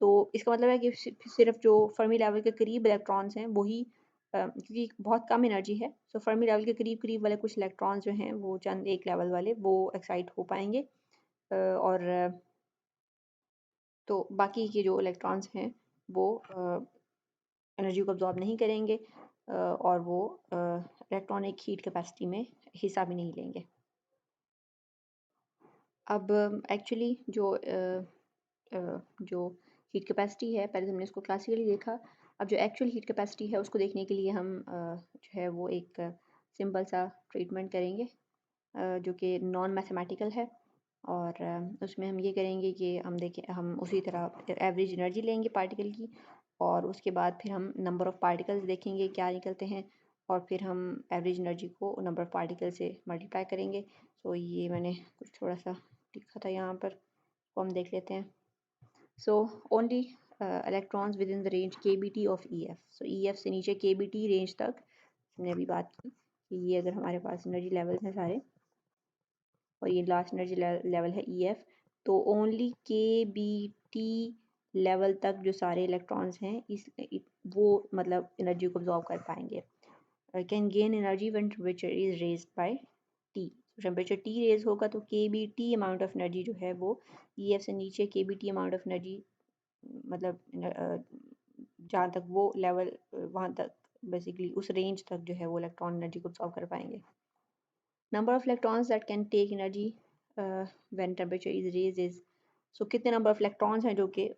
तो इसका मतलब है कि सिर्फ जो फर्मी लेवल के करीब इलेक्ट्रॉन्स हैं वही, क्योंकि बहुत कम एनर्जी है, तो फर्मी लेवल के करीब करीब वाले कुछ इलेक्ट्रॉन्स जो हैं वो चंद एक लेवल वाले वो एक्साइट हो पाएंगे, और तो बाकी के जो इलेक्ट्रॉन्स हैं वो एनर्जी को अब्जॉर्ब नहीं करेंगे, और वो इलेक्ट्रॉनिक हीट कैपेसिटी में हिस्सा भी नहीं लेंगे। अब एक्चुअली जो हीट कैपेसिटी है, पहले हमने इसको क्लासिकली देखा। अब जो एक्चुअल हीट कैपेसिटी है उसको देखने के लिए हम जो है वो एक सिंपल सा ट्रीटमेंट करेंगे, जो कि नॉन मैथमेटिकल है। और उसमें हम ये करेंगे कि हम देखें, हम उसी तरह एवरेज एनर्जी लेंगे पार्टिकल की, और उसके बाद फिर हम नंबर ऑफ़ पार्टिकल्स देखेंगे क्या निकलते हैं, और फिर हम एवरेज एनर्जी को नंबर ऑफ़ पार्टिकल से मल्टीप्लाई करेंगे। तो ये मैंने कुछ थोड़ा सा लिखा था यहाँ पर, वो हम देख लेते हैं। So only electrons within the range KBT of EF, so EF से नीचे केबीटी रेंज तक हमने अभी बात की कि ये अगर हमारे पास एनर्जी लेवल्स हैं सारे, और ये लास्ट एनर्जी लेवल है EF, तो ओनली KBT लेवल तक जो सारे इलेक्ट्रॉन्स हैं वो मतलब एनर्जी को अब्जॉर्ब कर पाएंगे। Can gain energy when temperature is raised by T। Temperature T raise होगा तो KBT अमाउंट ऑफ एनर्जी जो है वो EF से नीचे KBT अमाउंट ऑफ एनर्जी, मतलब जहाँ तक वो लेवल वहाँ तक बेसिकली उस रेंज तक जो है वो इलेक्ट्रॉन एनर्जी को अब्जॉर्ब कर पाएंगे। Number of electrons that can take energy when temperature is raise is, so कितने नंबर ऑफ इलेक्ट्रॉन्स हैं जो कि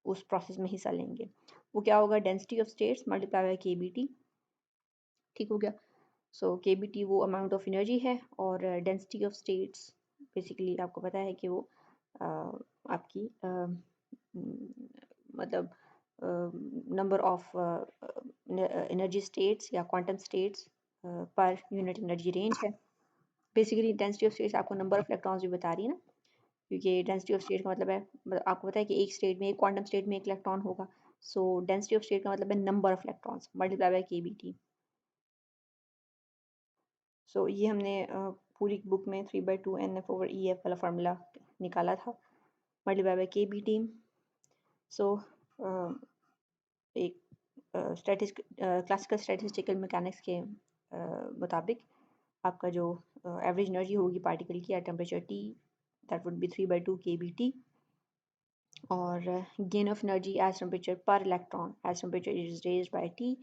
उस प्रोसेस में हिस्सा लेंगे, वो क्या होगा, density of states multiply by KBT। ठीक हो गया। सो KBT वो अमाउंट ऑफ एनर्जी है, और डेंसिटी ऑफ स्टेट्स बेसिकली आपको पता है कि वो आपकी मतलब नंबर ऑफ एनर्जी स्टेट्स या quantum states per unit energy range है। बेसिकली डेंसिटी ऑफ स्टेट्स आपको नंबर ऑफ इलेक्ट्रॉन्स भी बता रही है ना, क्योंकि डेंसिटी ऑफ स्टेट का मतलब है, आपको पता है कि एक स्टेट में, एक क्वांटम स्टेट में एक इलेक्ट्रॉन होगा। सो डेंसिटी ऑफ स्टेट का मतलब है number of electrons multiply by KBT। सो ये हमने पूरी बुक में 3/2 NF/EF वाला फार्मूला निकाला था, मल्टीप्लाई बाय KBT। सो एक क्लासिकल स्टैटिस्टिकल मैकेनिक्स के मुताबिक आपका जो एवरेज एनर्जी होगी पार्टिकल की at temperature T, that would be 3/2 KBT। और gain of energy as temperature पर electron as temperature is raised by T।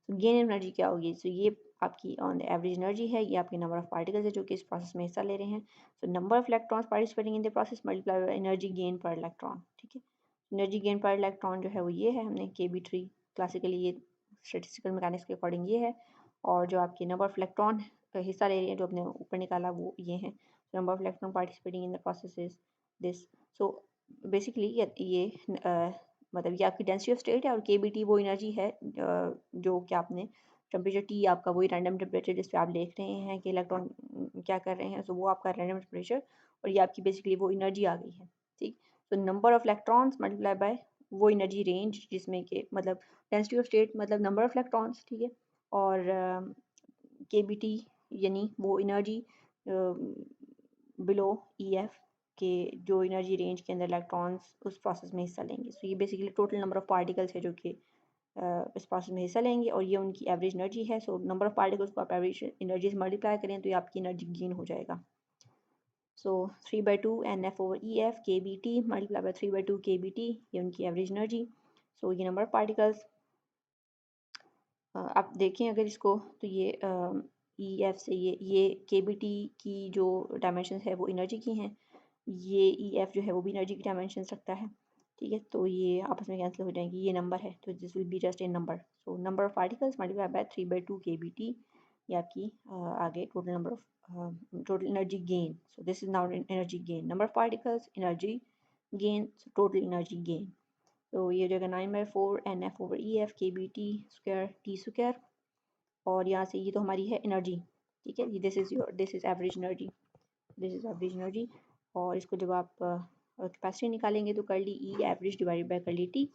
तो गेन ऑफ एनर्जी क्या होगी? तो ये आपकी ऑन द एवरेज एनर्जी है, ये आपकी नंबर ऑफ पार्टिकल्स है जो कि इस प्रोसेस में हिस्सा ले रहे हैं। तो number of electrons participating in the process multiply by energy gain पर इलेक्ट्रॉन। ठीक है, एनर्जी गेन पर इलेक्ट्रॉन जो है वो ये है, हमने KB3 क्लासिकली ये स्टैटिस्टिकल मैकेनिक्स के अकॉर्डिंग ये है। और जो आपकी नंबर ऑफ इलेक्ट्रॉन हिस्सा ले रही है जो अपने ऊपर निकाला वो ये है, number of electron participating in the process is this. So basically ये मतलब ये आपकी डेंसिटी ऑफ स्टेट है, और KBT वो एनर्जी है जो कि आपने टेम्परेचर T आपका वही रैंडम टेम्परेचर जिस पे आप देख रहे हैं कि इलेक्ट्रॉन क्या कर रहे हैं, सो वो आपका रैंडम टेम्परेचर, और ये आपकी बेसिकली वो एनर्जी आ गई है। ठीक, तो number of electrons multiply by वो एनर्जी रेंज जिसमें कि मतलब डेंसिटी ऑफ स्टेट मतलब नंबर ऑफ इलेक्ट्रॉन्स, ठीक है, और KBT यानी वो एनर्जी बिलो EF के जो एनर्जी रेंज के अंदर इलेक्ट्रॉन्स उस प्रोसेस में हिस्सा लेंगे। सो ये basically total number of particles है जो कि इस प्रोसेस में हिस्सा लेंगे, और ये उनकी एवरेज एनर्जी है। सो नंबर ऑफ पार्टिकल्स को आप एवरेज एनर्जी से मल्टीप्लाई करें तो ये आपकी एनर्जी गेन हो जाएगा। सो 3/2 NF/EF KBT multiply by 3/2 KBT, ये उनकी एवरेज एनर्जी। सो ये नंबर ऑफ पार्टिकल्स आप देखें अगर इसको, तो ये EF से ये KBT की जो डायमेंशन है वो एनर्जी की हैं, ये EF जो है वो भी एनर्जी की डायमेंशन रखता है। ठीक है, तो ये आपस में कैंसिल हो जाएंगी, ये नंबर है तो this will be just a number. So number of particles multiply by 3/2 KBT, ये आपकी आगे total number of total energy gain. So this is now energy gain, number of particles, energy gain, total energy gain. तो ये हो जाएगा 9/4 NF/EF KBT square T square, और यहाँ से ये तो हमारी है एनर्जी। ठीक है, this is average energy, this is average energy. और इसको जब आप कैपेसिटी निकालेंगे तो कर ली E एवरेज डिवाइडेड बाय कर ली T,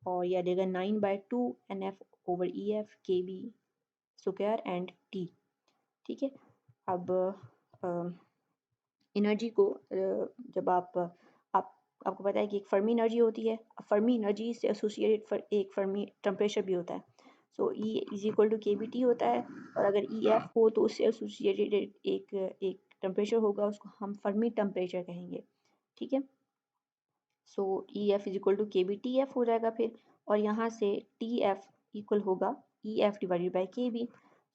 और यह देगा 9/2 NF/EF KB square and T। ठीक है, अब एनर्जी को जब आप आपको पता है कि एक फर्मी एनर्जी होती है, फर्मी एनर्जी से एसोसिएटेड एक फर्मी टेम्परेचर भी होता है। So E is equal to KBT होता है, और अगर EF हो तो उससे एसोसिएटेड एक एक टेम्परेचर होगा, उसको हम फर्मी टेम्परेचर कहेंगे। ठीक है, so EF is equal to KBTF हो जाएगा फिर, और यहाँ से TF इक्वल होगा EF divided by KB।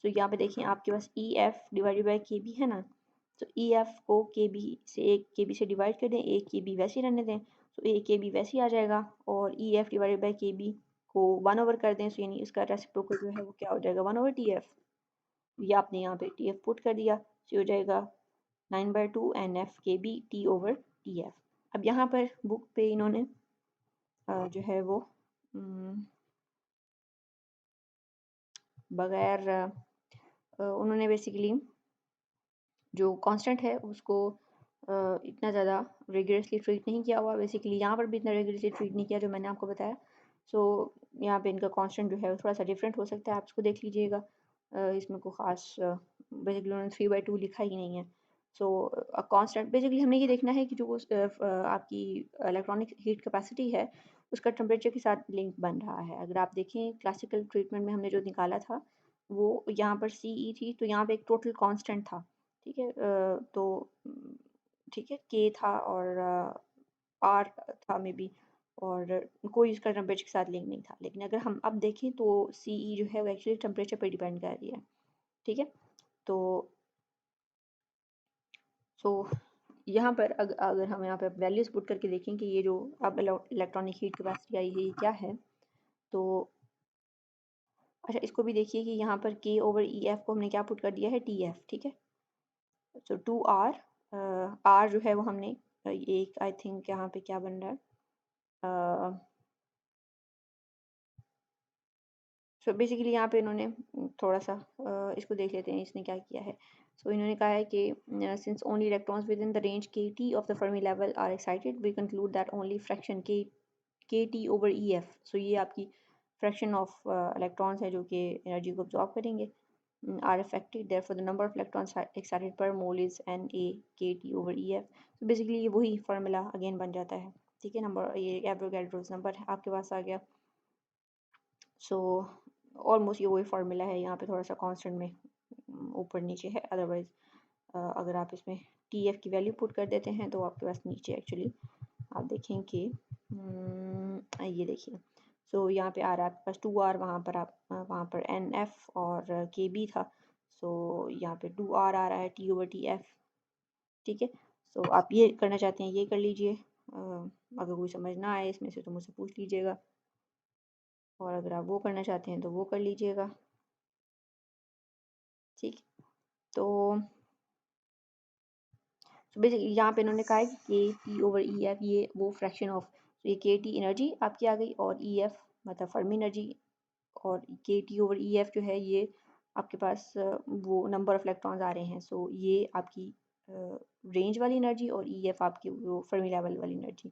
So यहाँ पे देखें आपके पास EF डिवाइडेड बाई KB है ना, तो EF को KB से एक KB से डिवाइड कर दें, एक KB वैसे ही रहने दें, तो एक KB वैसे ही आ जाएगा, और EF डिवाइडेड बाई KB को 1/, कर दें, सो यानी इसका रेसिप्रोकल जो है वो क्या हो जाएगा 1/TF। ये आपने यहाँ पे TF पुट कर दिया, तो हो जाएगा 9/2 NF KB T/TF। अब यहाँ पर बुक पे इन्होंने जो है वो बगैर उन्होंने बेसिकली जो कांस्टेंट है उसको इतना ज़्यादा रिगरसली ट्रीट नहीं किया हुआ। बेसिकली यहाँ पर भी इतना रिगरसली ट्रीट नहीं किया जो मैंने आपको बताया। सो यहाँ पे इनका कांस्टेंट जो है थोड़ा सा डिफरेंट हो सकता है, आप इसको देख लीजिएगा। इसमें कोई ख़ास बेसिकली उन्होंने 3/2 लिखा ही नहीं है। सो कांस्टेंट बेसिकली हमने ये देखना है कि जो आपकी इलेक्ट्रॉनिक हीट कैपेसिटी है उसका टेम्परेचर के साथ लिंक बन रहा है। अगर आप देखें क्लासिकल ट्रीटमेंट में हमने जो निकाला था वो यहाँ पर CE थी, तो यहाँ पे एक टोटल कांस्टेंट था। ठीक है, तो ठीक है K था और R था मे बी, और कोई इसका टेम्परेचर के साथ लिंक नहीं था। लेकिन अगर हम अब देखें तो CE जो है वो एक्चुअली टेम्परेचर पर डिपेंड कर रही है। ठीक है, तो सो यहाँ पर अगर हम यहाँ पर वैल्यूज पुट करके देखें कि ये जो अब इलेक्ट्रॉनिक हीट कैपेसिटी आई है ये क्या है, तो अच्छा, इसको भी देखिए कि यहाँ पर K ओवर ई एफ को हमने क्या पुट कर दिया है, टी एफ, ठीक है। सो 2R, R जो है वो हमने एक आई थिंक यहाँ पे क्या बन रहा है, सो बेसिकली यहाँ पे इन्होंने थोड़ा सा इसको देख लेते हैं इसने क्या किया है। सो इन्होंने कहा है कि since only electrons within the range K T of the Fermi level are excited we conclude that only fraction K T over E F, so ये आपकी फ्रैक्शन ऑफ इलेक्ट्रॉन्स है जो कि एनर्जी को अब्जॉर्ब करेंगे, are affected therefore the number of electrons excited per mole is N A K T over E F. तो basically ये वही फार्मूला अगेन बन जाता है, ठीक है। नंबर ये एवोगाड्रोस नंबर आपके पास आ गया। सो ऑलमोस्ट ये वही फार्मूला है, यहाँ पे थोड़ा सा कांस्टेंट में ऊपर नीचे है। अदरवाइज अगर आप इसमें टी एफ की वैल्यू पुट कर देते हैं तो आपके पास नीचे एक्चुअली आप देखें कि ये देखिए, सो यहाँ पे आ रहा है आपके पास 2R, वहाँ पर आप वहाँ पर एन एफ और के बी था। सो यहाँ पे 2R आ रहा है टी ओवर टी एफ, ठीक है। सो आप ये करना चाहते हैं ये कर लीजिए, अगर कोई समझ ना आए इसमें से तो मुझसे पूछ लीजिएगा, और अगर आप वो करना चाहते हैं तो वो कर लीजिएगा, ठीक। तो बेसिकली यहाँ पे इन्होंने कहा है कि के टी ओवर ई एफ ये वो फ्रैक्शन ऑफ, तो ये के टी एनर्जी आपकी आ गई और ई एफ मतलब फर्मी एनर्जी, और के टी ओवर ई एफ जो है ये आपके पास वो नंबर ऑफ इलेक्ट्रॉन्स आ रहे हैं। सो ये आपकी रेंज वाली एनर्जी और ई एफ आपकी वो फर्मी लेवल वाली एनर्जी।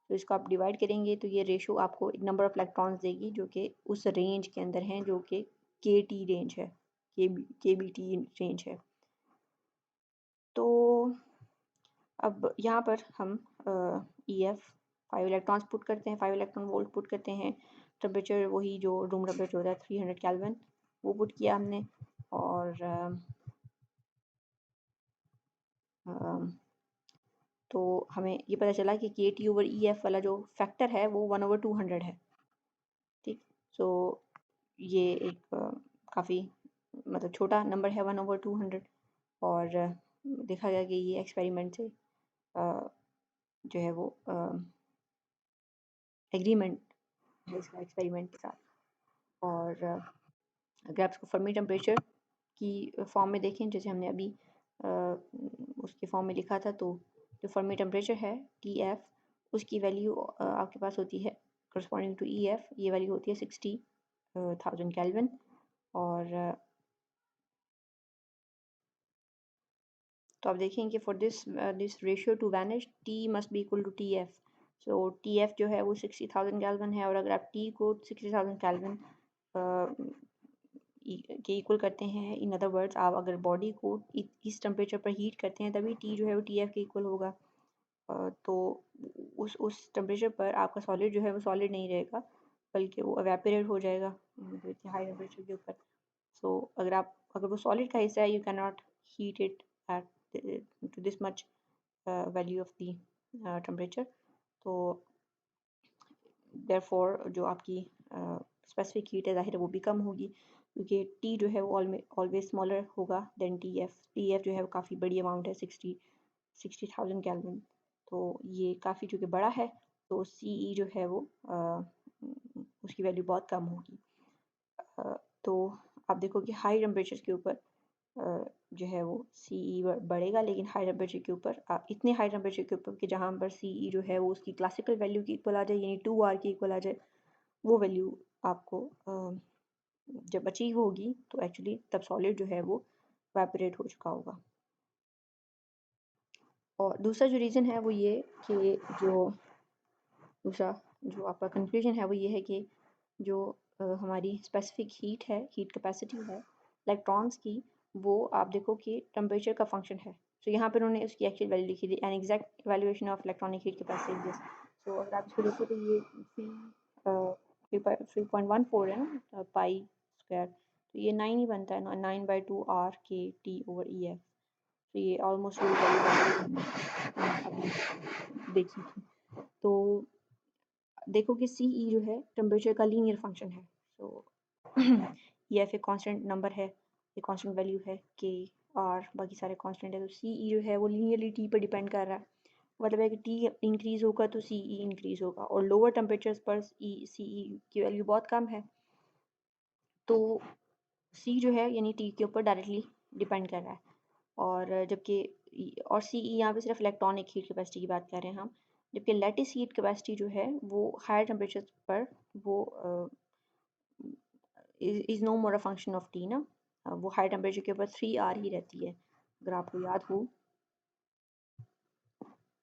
तो इसको आप डिवाइड करेंगे तो ये रेशो आपको एक नंबर ऑफ इलेक्ट्रॉन्स देगी जो कि उस रेंज के अंदर हैं, जो कि के टी रेंज है, के बी टी रेंज है। तो अब यहाँ पर हम ई एफ 5 इलेक्ट्रॉन्स पुट करते हैं, 5 इलेक्ट्रॉन वोल्ट पुट करते हैं। टेम्परेचर वही जो रूम टेम्परेचर होता है 300 केल्विन वो पुट किया हमने, और तो हमें ये पता चला कि के टी ओवर ई एफ वाला जो फैक्टर है वो 1/200 है, ठीक। सो ये एक काफ़ी मतलब छोटा नंबर है 1/200, और देखा गया कि ये एक्सपेरिमेंट से जो है वो एग्रीमेंट है इसका एक्सपेरिमेंट के साथ। और अगर आप इसको फर्मी टेम्परेचर की फॉर्म में देखें जैसे हमने अभी उसके फॉर्म में लिखा था, तो जो फर्मी टेम्परेचर है टी एफ उसकी वैल्यू आपके पास होती है करस्पॉन्डिंग टू ई एफ, ये वैल्यू होती है 60,000 केल्विन। और तो आप देखें कि for this ratio to vanish T must be equal to T F. So T F जो है वो 60,000 केल्विन है, और अगर आप टी को 60,000 केल्विन के इक्वल करते हैं, इन अदर वर्ड्स आप अगर बॉडी को इस टेम्परेचर पर हीट करते हैं तभी टी जो है वो टी एफ के इक्वल होगा। तो उस टेम्परेचर पर आपका सॉलिड जो है वो सॉलिड नहीं रहेगा, बल्कि वो एवेपोरेट हो जाएगा हाई टेम्परेचर के ऊपर। सो अगर वो सॉलिड का हिस्सा है you can not heat it at to this much value of the temperature. तो देयरफॉर जो आपकी स्पेसिफिक हीट है ज़ाहिर है वो भी कम होगी, क्योंकि टी जो है वो ऑलवेज स्मॉलर होगा than T F. T F जो है वो काफ़ी बड़ी अमाउंट है 60,000 केल्विन, तो ये काफ़ी चूँकि बड़ा है तो सी ई जो है वो उसकी वैल्यू बहुत कम होगी। तो आप देखो कि हाई टेम्परेचर के ऊपर जो है वो सी ई बढ़ेगा, लेकिन हाई टेम्परेचर के ऊपर इतने हाई टेम्परेचर के ऊपर कि जहाँ पर सी ई जो है वो उसकी क्लासिकल वैल्यू की इक्वल आ जाए, यानी 2R की इक्वल आ जाए, वो वैल्यू आपको जब अचीव होगी तो एक्चुअली तब सॉलिड जो है वो वेपोरेट हो चुका होगा। और दूसरा जो रीज़न है वो ये कि दूसरा जो आपका कंक्लूजन है वो ये है कि जो हमारी स्पेसिफिक हीट है, हीट कैपेसिटी है इलेक्ट्रॉन्स की, वो आप देखो कि टेम्परेचर का फंक्शन है। तो यहाँ पर उन्होंने उसकी एक्चुअल वैल्यू लिखी थी, an exact evaluation of electronic heat capacity. तो अगर आप इसको देखो तो ये 3.14 है ना पाई स्क्वायर, तो ये 9 ही बनता है ना, 9/2R के टी ओवर ई एफ। तो ये ऑलमोस्ट वही वैल्यू अभी देखी थी। तो देखो कि सी ई जो है टेम्परेचर का लीनियर फंक्शन है। सो ये एफ एक कांस्टेंट नंबर है, ये कांस्टेंट वैल्यू है के आर बाकी सारे कांस्टेंट है। तो सी ई जो है वो लीनियरली टी पर डिपेंड कर रहा है, मतलब है कि टी इंक्रीज़ होगा तो सी ई इंक्रीज़ होगा, और लोअर टेम्परेचर्स पर सी ई की वैल्यू बहुत कम है। तो सी जो है यानी टी के ऊपर डायरेक्टली डिपेंड कर रहा है, और जबकि और सी ई यहाँ पे सिर्फ इलेक्ट्रॉनिक हीट कैपेसिटी की बात कर रहे हैं हम, जबकि लैटिस हीट कैपेसिटी जो है वो हायर टेम्परेचर पर वो is no more a function of T ना, वो हाई टेम्परेचर के ऊपर 3R ही रहती है, अगर आपको याद हो।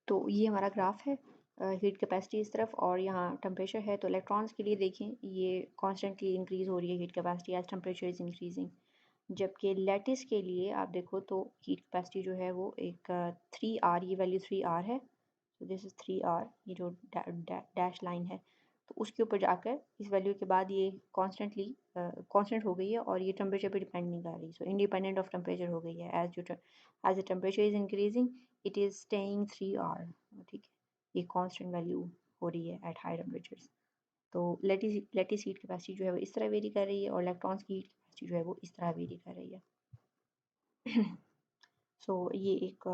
तो ये हमारा ग्राफ है हीट कैपेसिटी इस तरफ और यहाँ टेम्परेचर है। तो इलेक्ट्रॉन्स के लिए देखें ये कॉन्स्टेंटली इंक्रीज़ हो रही है heat capacity as temperature is increasing, जबकि लैटिस के लिए आप देखो तो हीट कैपेसिटी जो है वो एक 3R, ये वैल्यू 3R है। तो दिस इज़ 3R, ये जो डैश लाइन है, तो उसके ऊपर जाकर इस वैल्यू के बाद ये कॉन्स्टेंटली कांस्टेंट हो गई है और ये टेम्परेचर पे डिपेंड नहीं कर रही। सो इंडिपेंडेंट ऑफ टेम्परेचर हो गई है। As the temperature is increasing it is staying 3R, ठीक है, ये कांस्टेंट वैल्यू हो रही है एट हाई टेम्परेचर्स। तो लैटिस हीट कैपेसिटी जो है वो इस तरह वेरी कर रही है और इलेक्ट्रॉन्स की हीट कैपेसिटी जो है वो इस तरह वेरी कर रही है। सो ये एक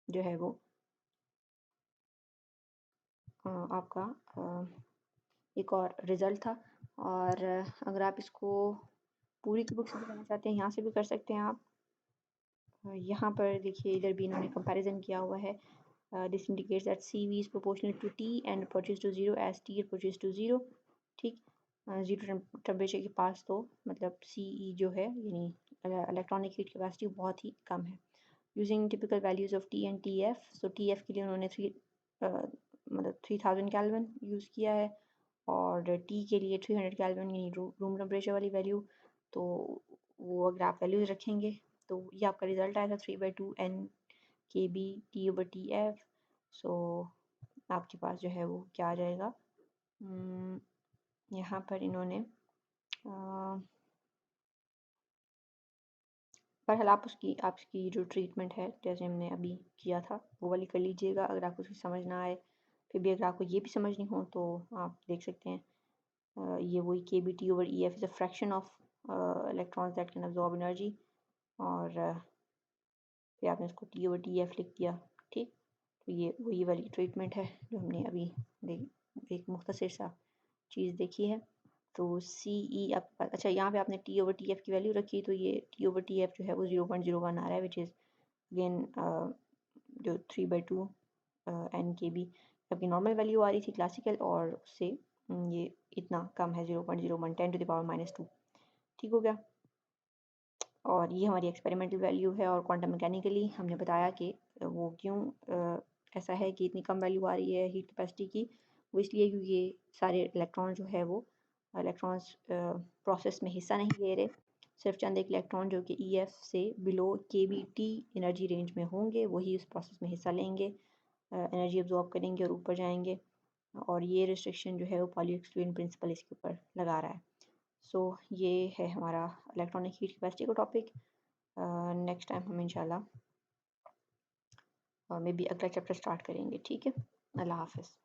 जो है वो आपका एक और रिज़ल्ट था। और अगर आप इसको पूरी की बुक से भी करना चाहते हैं यहाँ से भी कर सकते हैं आप। यहाँ पर देखिए इधर भी इन्होंने कंपैरिजन किया हुआ है। This indicates that C V is proportional to T and approaches to zero as T approaches to zero, ठीक। ज़ीरो टेम्परेचर के पास तो मतलब सी ई जो है यानी इलेक्ट्रॉनिक हीट कैपेसिटी बहुत ही कम है। Using typical values of T and T F, so T F के लिए उन्होंने मतलब 3000 केल्विन यूज़ किया है और टी के लिए 300 केल्विन यानी रूम टेम्परेचर वाली वैल्यू। तो वो अगर आप वैल्यूज़ रखेंगे तो ये आपका रिजल्ट आएगा 3/2 NkB T/TF। सो आपके पास जो है वो क्या आ जाएगा, यहाँ पर इन्होंने बहरहाल आप आपकी जो ट्रीटमेंट है जैसे हमने अभी किया था वो वाली कर लीजिएगा। अगर आपको उसकी समझ ना आए, फिर भी अगर आपको ये भी समझनी हो तो आप देख सकते हैं। ये वही KBT/EF is a fraction of electrons that can absorb energy, और फिर आपने इसको T/TF लिख दिया, ठीक। तो ये वही वाली ट्रीटमेंट है जो हमने अभी एक मुख्तसर सा चीज़ देखी है। तो सी ई आपके पास, अच्छा यहाँ पे आपने T/TF की वैल्यू रखी, तो ये T/TF जो है वो 0.01 आ रहा है, विच इज़ अगेन जो 3/2 NkB आपकी नॉर्मल वैल्यू आ रही थी क्लासिकल, और उससे ये इतना कम है 0.01 10⁻², ठीक हो गया। और ये हमारी एक्सपेरिमेंटल वैल्यू है और क्वांटम मैकेनिकली हमने बताया कि वो क्यों ऐसा है कि इतनी कम वैल्यू आ रही है हीट कैपेसिटी की। वो इसलिए क्योंकि ये सारे इलेक्ट्रॉन जो है वो इलेक्ट्रॉन्स प्रोसेस में हिस्सा नहीं ले रहे। सिर्फ चंद एक इलेक्ट्रॉन जो कि EF से बिलो KBT एनर्जी रेंज में होंगे वही उस प्रोसेस में हिस्सा लेंगे, एनर्जी अब्जॉर्ब करेंगे और ऊपर जाएंगे। और ये रिस्ट्रिक्शन जो है वो पॉली एक्सक्लूजन प्रिंसिपल इसके ऊपर लगा रहा है। सो ये है हमारा इलेक्ट्रॉनिक हीट कैपेसिटी का टॉपिक। नेक्स्ट टाइम हम इंशाल्लाह मे बी अगला चैप्टर स्टार्ट करेंगे, ठीक है। अल्लाह हाफ़िज़।